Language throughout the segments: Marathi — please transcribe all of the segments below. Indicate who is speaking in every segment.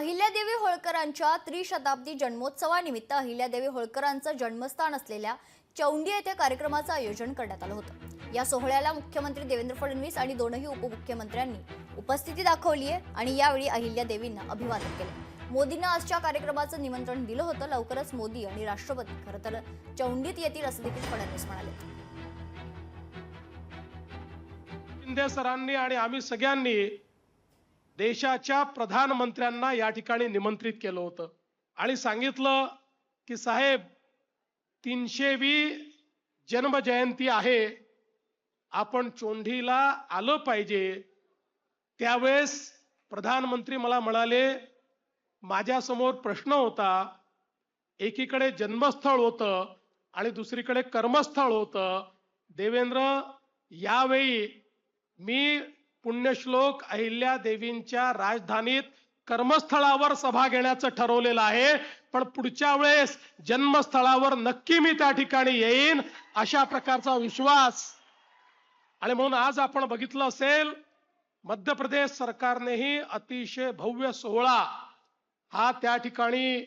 Speaker 1: अहिल्यादेवी होळकरांच्या त्रिशताब्दी जन्मोत्सवानिमित्त अहिल्यादेवी होळकरांचं जन्मस्थान असलेल्या चौंडी येथे कार्यक्रमाचं आयोजन करण्यात आलं होतं। या सोहळ्याला मुख्यमंत्री देवेंद्र फडणवीस आणि दोनही उपमुख्यमंत्र्यांनी उपस्थिती दाखवली आहे आणि यावेळी अहिल्यादेवींना अभिवादन केलं। मोदींना आजच्या कार्यक्रमाचं निमंत्रण दिलं होतं। लवकरच मोदी आणि राष्ट्रपती खरं तर चौंडीत येतील असं देखील फडणवीस म्हणाले।
Speaker 2: शिंदे सरांनी आणि आम्ही सगळ्यांनी देशाच्या प्रधानमंत्र्यांना या ठिकाणी निमंत्रित केलं होतं आणि सांगितलं की साहेब 300वी जन्मजयंती आहे, आपण चोंडीला आलं पाहिजे। त्यावेळेस प्रधानमंत्री मला म्हणाले, माझ्यासमोर प्रश्न होता, एकीकडे जन्मस्थळ होतं आणि दुसरीकडे कर्मस्थळ होतं। देवेंद्र, यावेळी मी पुण्यश्लोक अहिल्यादेवींच्या राजधानीत कर्मस्थळावर सभा घेण्याचं ठरवलेलं आहे, पण पुढच्या वेळेस जन्मस्थळावर नक्की मी त्या ठिकाणी येईन, अशा प्रकारचा विश्वास। आणि म्हणून आज आपण बघितलं असेल, मध्य प्रदेश सरकारनेही अतिशय भव्य सोहळा हा त्या ठिकाणी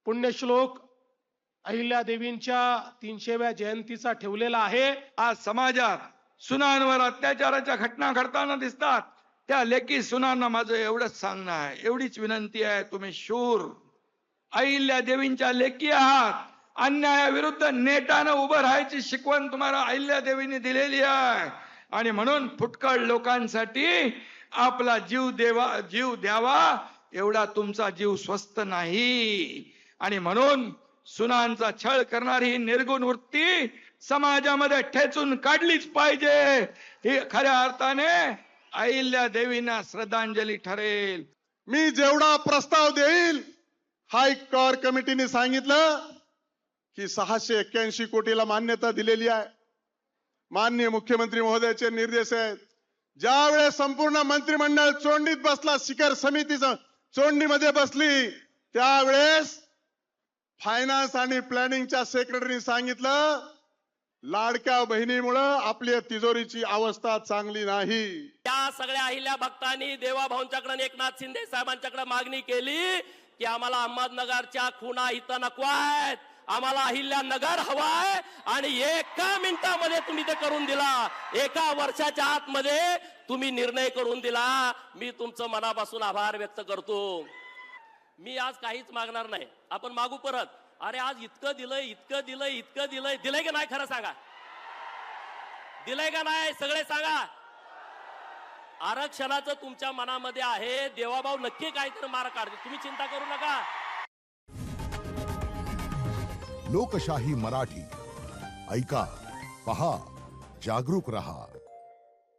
Speaker 2: पुण्यश्लोक अहिल्यादेवींच्या 300व्या जयंतीचा ठेवलेला आहे।
Speaker 3: आज समाजात सुनांवर अत्याचाराच्या घटना घडताना दिसतात। त्या लेकी सुनांना माझं एवढंच सांगणं आहे, एवढीच विनंती आहे, तुम्ही शूर अहिल्यादेवींच्या लेकी आहात। अन्यायाविरुद्ध नेटानं उभं राहायची शिकवण तुम्हाला अहिल्यादेवींनी दिलेली आहे आणि म्हणून फुटकळ लोकांसाठी आपला जीव द्यावा एवढा तुमचा जीव स्वस्त नाही। आणि म्हणून सुनांचा छळ करणारी ही निर्गुण वृत्ती समाजामध्ये ठेचून काढलीच पाहिजे। ही खऱ्या अर्थाने अहिल्यादेवींना श्रद्धांजली ठरेल।
Speaker 4: मी जेवढा प्रस्ताव देईल, हाय कोर कमिटीने सांगितलं की 681 कोटीला मान्यता दिलेली आहे। माननीय मुख्यमंत्री महोदयाचे निर्देश आहेत, ज्यावेळेस संपूर्ण मंत्रिमंडळ चोंडीत बसला, शिखर समितीचं चोंडीमध्ये बसली, त्यावेळेस फायनान्स आणि प्लॅनिंगच्या सेक्रेटरीने सांगितलं, लाडक्या बहिणीमुळं आपल्या तिजोरीची अवस्था चांगली नाही।
Speaker 5: त्या सगळ्या अहिल्या भक्तांनी देवाभाऊंच्याकडे एकनाथ शिंदे साहेबांच्याकडे मागणी केली की आम्हाला अहमदनगरच्या खुना इथं नको आहेत, आम्हाला अहिल्यानगर हवाय आणि एका मिनिटामध्ये तुम्ही ते करून दिला। एका वर्षाच्या आतमध्ये तुम्ही निर्णय करून दिला। मी तुमचं मनापासून आभार व्यक्त करतो। मी आज काहीच मागणार नाही, आपण मागू परत। अरे आज इतकं दिलंय, इतकं दिलंय, इतकं दिलंय, दिलंय की नाही? खरं सांगा, दिलंय का नाही? सगळे सांगा। आरक्षणाचं तुमच्या मनामध्ये आहे, देवाभाऊ नक्की काहीतरी मार्ग काढते, तुम्ही चिंता करू नका।
Speaker 6: लोकशाही मराठी ऐका, पहा, जागरूक रहा।